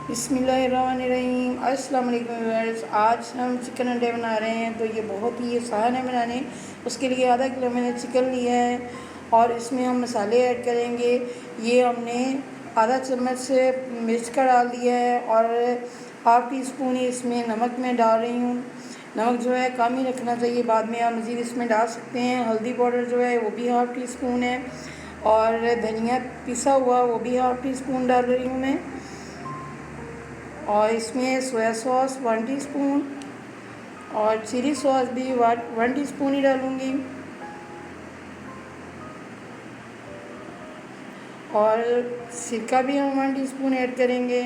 बिस्मिल्लाहिर्रहमानिर्रहीम। अस्सलाम वालेकुम व्यूअर्स। आज हम चिकन अंडे बना रहे हैं, तो ये बहुत ही आसान है बनाने। उसके लिए आधा किलो मैंने चिकन लिया है और इसमें हम मसाले ऐड करेंगे। ये हमने आधा चम्मच से मिर्च का डाल दिया है और हाफ़ टी स्पून ही इसमें नमक मैं डाल रही हूँ। नमक जो है कम ही रखना चाहिए, बाद में आप मज़ीद इसमें डाल सकते हैं। हल्दी पाउडर जो है वो भी हाफ़ टी स्पून है और धनिया पिसा हुआ वो भी हाफ़ टी स्पून डाल रही हूँ मैं। और इसमें सोया सॉस 1 टीस्पून और चिली सॉस भी 1 टीस्पून ही डालूँगी और सिरका भी हम 1 टीस्पून ऐड करेंगे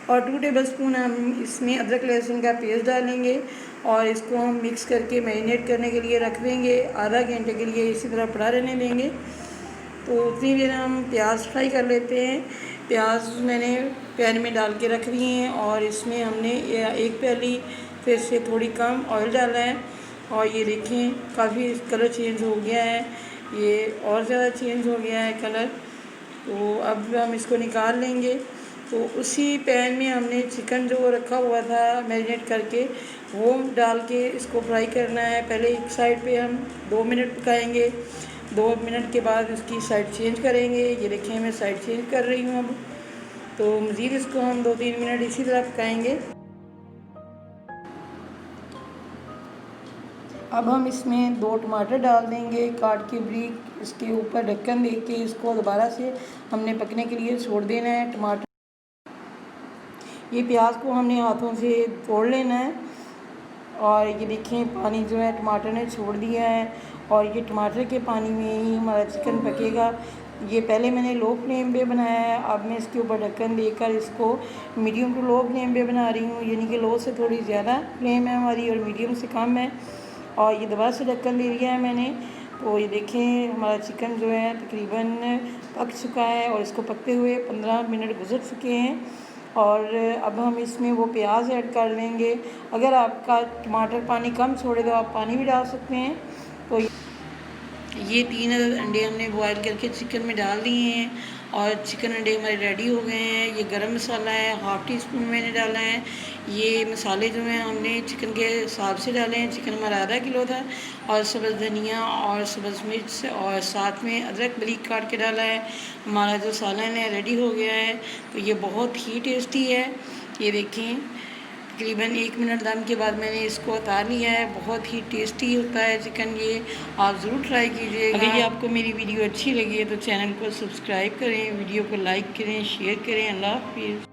और 2 टेबलस्पून हम इसमें अदरक लहसुन का पेस्ट डालेंगे और इसको हम मिक्स करके मैरिनेट करने के लिए रख देंगे। आधा घंटे के लिए इसी तरह पड़ा रहने देंगे। तो उतनी देर हम प्याज फ्राई कर लेते हैं। प्याज मैंने पैन में डाल के रख दी हैं और इसमें हमने एक प्याली फिर से थोड़ी कम ऑयल डाला है और ये देखें काफ़ी कलर चेंज हो गया है, ये और ज़्यादा चेंज हो गया है कलर। तो अब हम इसको निकाल लेंगे। तो उसी पैन में हमने चिकन जो रखा हुआ था मैरिनेट करके वो डाल के इसको फ्राई करना है। पहले एक साइड पे हम 2 मिनट पकाएंगे, 2 मिनट के बाद इसकी साइड चेंज करेंगे। ये देखें मैं साइड चेंज कर रही हूँ अब। तो मज़ीद इसको हम 2-3 मिनट इसी तरह पकाएंगे। अब हम इसमें 2 टमाटर डाल देंगे काट के बारीक। इसके ऊपर ढक्कन दे के इसको दोबारा से हमने पकने के लिए छोड़ देना है। टमाटर ये प्याज को हमने हाथों से तोड़ लेना है और ये देखें पानी जो है टमाटर ने छोड़ दिया है और ये टमाटर के पानी में ही हमारा चिकन पकेगा। ये पहले मैंने लो फ्लेम पे बनाया है, अब मैं इसके ऊपर ढक्कन देकर इसको मीडियम टू लो फ्लेम पे बना रही हूँ। यानी कि लो से थोड़ी ज़्यादा फ्लेम है हमारी और मीडियम से कम है। और ये दोबारा से ढक्कन दे दिया है मैंने। तो ये देखें हमारा चिकन जो है तकरीबन पक चुका है और इसको पकते हुए 15 मिनट गुजर चुके हैं। और अब हम इसमें वो प्याज ऐड कर लेंगे। अगर आपका टमाटर पानी कम छोड़े तो आप पानी भी डाल सकते हैं। तो ये 3 अंडे हमने बॉयल करके चिकन में डाल दिए हैं और चिकन अंडे हमारे रेडी हो गए हैं। ये गरम मसाला है, हाफ़ टी स्पून मैंने डाला है। ये मसाले जो हैं हमने चिकन के हिसाब से डाले हैं। चिकन हमारा आधा किलो था और सब्ज़ धनिया और सब्ज़ मिर्च और साथ में अदरक बारीक काट के डाला है। हमारा जो सालन है रेडी हो गया है। तो ये बहुत ही टेस्टी है। ये देखें तकरीबन 1 मिनट दम के बाद मैंने इसको उतार लिया है। बहुत ही टेस्टी होता है चिकन, ये आप ज़रूर ट्राई कीजिएगा। अगर ये आपको मेरी वीडियो अच्छी लगी है तो चैनल को सब्सक्राइब करें, वीडियो को लाइक करें, शेयर करें। अल्लाह हाफ़िज़।